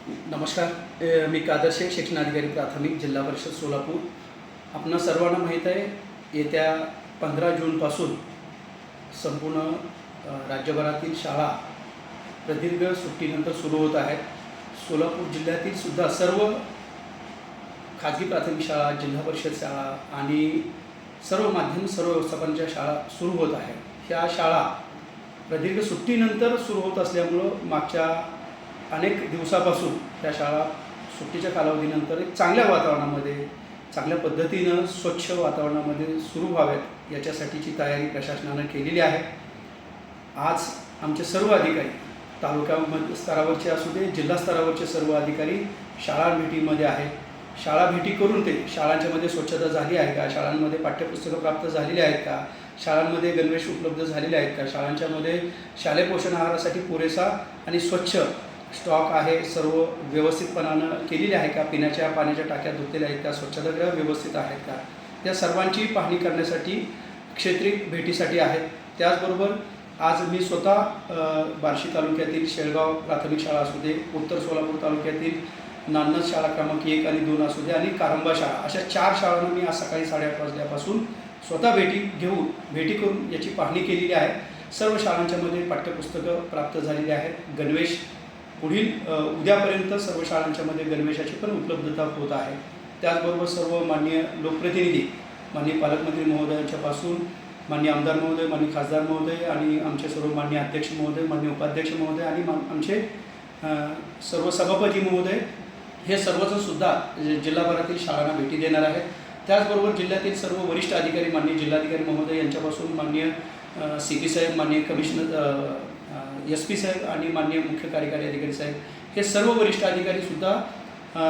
नमस्कार. मी कादर शेख, शिक्षणाधिकारी प्राथमिक, जिल्हा परिषद सोलापूर. आपणा सर्वांना माहीत आहे, येत्या 15 जूनपासून संपूर्ण राज्यभरातील शाळा प्रदीर्घ सुट्टीनंतर सुरू होत आहेत. सोलापूर जिल्ह्यातील सुद्धा सर्व खाजगी प्राथमिक शाळा, जिल्हा परिषद शाळा आणि सर्व माध्यमिक सर्व व्यवस्थापनाच्या शाळा सुरू होत आहेत. ह्या शाळा प्रदीर्घ सुट्टीनंतर सुरू होत असल्यामुळं मागच्या अनेक दिवसापासून त्या शाळा सुट्टीच्या कालावधीनंतर एक चांगल्या वातावरणामध्ये, चांगल्या पद्धतीनं स्वच्छ वातावरणामध्ये सुरू व्हाव्यात याच्यासाठीची तयारी प्रशासनानं केलेली आहे. आज आमचे सर्व अधिकारी, तालुका स्तरावरचे असू दे, जिल्हा स्तरावरचे सर्व अधिकारी शाळा भेटीमध्ये आहेत. शाळा भेटी करून ते शाळांच्यामध्ये स्वच्छता झाली आहे का, शाळांमध्ये पाठ्यपुस्तकं प्राप्त झालेली आहेत का, शाळांमध्ये गणवेश उपलब्ध झालेले आहेत का, शाळांच्यामध्ये शालेय पोषण आहारासाठी पुरेसा आणि स्वच्छ स्टॉक आहे, सर्व व्यवस्थितपणानं केलेली आहे का, पिण्याच्या पाण्याच्या टाक्या धुतलेल्या आहेत का, स्वच्छतागृह व्यवस्थित आहेत का, या सर्वांची पाहणी करण्यासाठी क्षेत्रीय भेटीसाठी आहेत. त्याचबरोबर आज मी स्वतः बार्शी तालुक्यातील शेळगाव प्राथमिक शाळा असू दे, उत्तर सोलापूर तालुक्यातील नान्नज शाळा क्रमांक 1 आणि 2 असू दे आणि कारंबा शाळा, अशा 4 शाळांना मी आज सकाळी 8:30 वाजल्यापासून स्वतः भेटी करून याची पाहणी केलेली आहे. सर्व शाळांच्यामध्ये पाठ्यपुस्तकं प्राप्त झालेली आहेत. गणवेश पुढील उद्यापर्यंत सर्व शाळांच्यामध्ये गणवेशाची पण उपलब्धता होत आहे. त्याचबरोबर सर्व माननीय लोकप्रतिनिधी, माननीय पालकमंत्री महोदयांच्यापासून माननीय आमदार महोदय, माननीय खासदार महोदय आणि आमचे सर्व माननीय अध्यक्ष महोदय, माननीय उपाध्यक्ष महोदय आणि आमचे सर्व सभापती महोदय, हे सर्वजणसुद्धा जिल्हाभरातील शाळांना भेटी देणार आहेत. त्याचबरोबर जिल्ह्यातील सर्व वरिष्ठ अधिकारी, माननीय जिल्हाधिकारी महोदय यांच्यापासून माननीय CP साहेब, माननीय कमिशनर SP साहेब आणि माननीय मुख्य कार्यकारी अधिकारी साहेब, हे सर्व वरिष्ठ अधिकारीसुद्धा,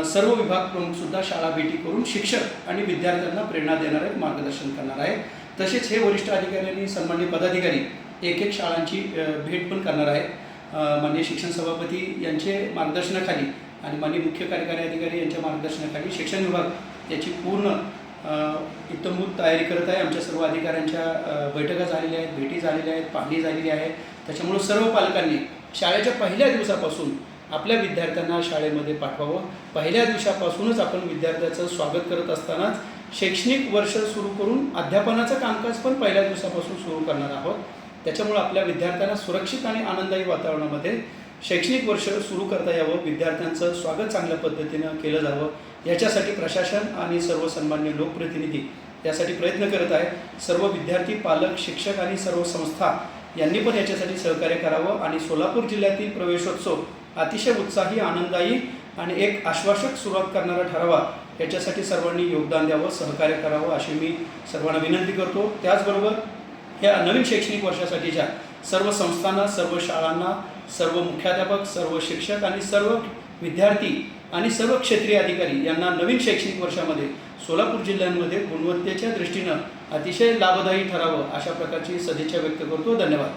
सर्व विभाग प्रमुखसुद्धा शाळा भेटी करून शिक्षक आणि विद्यार्थ्यांना प्रेरणा देणार आहेत, मार्गदर्शन करणार आहेत. तसेच हे वरिष्ठ अधिकारी आणि सन्माननीय पदाधिकारी एक शाळांची भेट पण करणार आहेत. माननीय शिक्षण सभापती यांचे मार्गदर्शनाखाली आणि माननीय मुख्य कार्यकारी अधिकारी यांच्या मार्गदर्शनाखाली शिक्षण विभाग याची पूर्ण इत्तमभूत तयारी करत आहे. आमच्या सर्व अधिकाऱ्यांच्या बैठका झालेल्या आहेत, भेटी झालेल्या आहेत, पाहणी झालेली आहे. त्याच्यामुळं सर्व पालकांनी शाळेच्या पहिल्या दिवसापासून आपल्या विद्यार्थ्यांना शाळेमध्ये पाठवावं. पहिल्या दिवसापासूनच आपण विद्यार्थ्याचं स्वागत करत असतानाच शैक्षणिक वर्ष सुरू करून अध्यापनाचं कामकाज पण पहिल्या दिवसापासून सुरू करणार आहोत. त्याच्यामुळं आपल्या विद्यार्थ्यांना सुरक्षित आणि आनंददायी वातावरणामध्ये शैक्षणिक वर्ष सुरू करता यावं, विद्यार्थ्यांचं स्वागत चांगल्या पद्धतीनं केलं जावं, याच्यासाठी प्रशासन आणि सर्व सन्मान्य लोकप्रतिनिधी यासाठी प्रयत्न करत आहेत. सर्व विद्यार्थी, पालक, शिक्षक आणि सर्व संस्था यांनी पण याच्यासाठी सहकार्य करावं आणि सोलापूर जिल्ह्यातील प्रवेशोत्सव अतिशय उत्साही, आनंददायी आणि एक आश्वासक सुरुवात करणारा ठरावा, याच्यासाठी सर्वांनी योगदान द्यावं, सहकार्य करावं अशी मी सर्वांना विनंती करतो. त्याचबरोबर ह्या नवीन शैक्षणिक वर्षासाठीच्या सर्व संस्थांना, सर्व शाळांना, सर्व मुख्याध्यापक, सर्व शिक्षक आणि सर्व विद्यार्थी आणि सर्व क्षेत्रीय अधिकारी यांना नवीन शैक्षणिक वर्षामध्ये सोलापूर जिल्ह्यांमध्ये गुणवत्तेच्या दृष्टीनं अतिशय लाभदायी ठरावं अशा प्रकारची सदिच्छा व्यक्त करतो. धन्यवाद.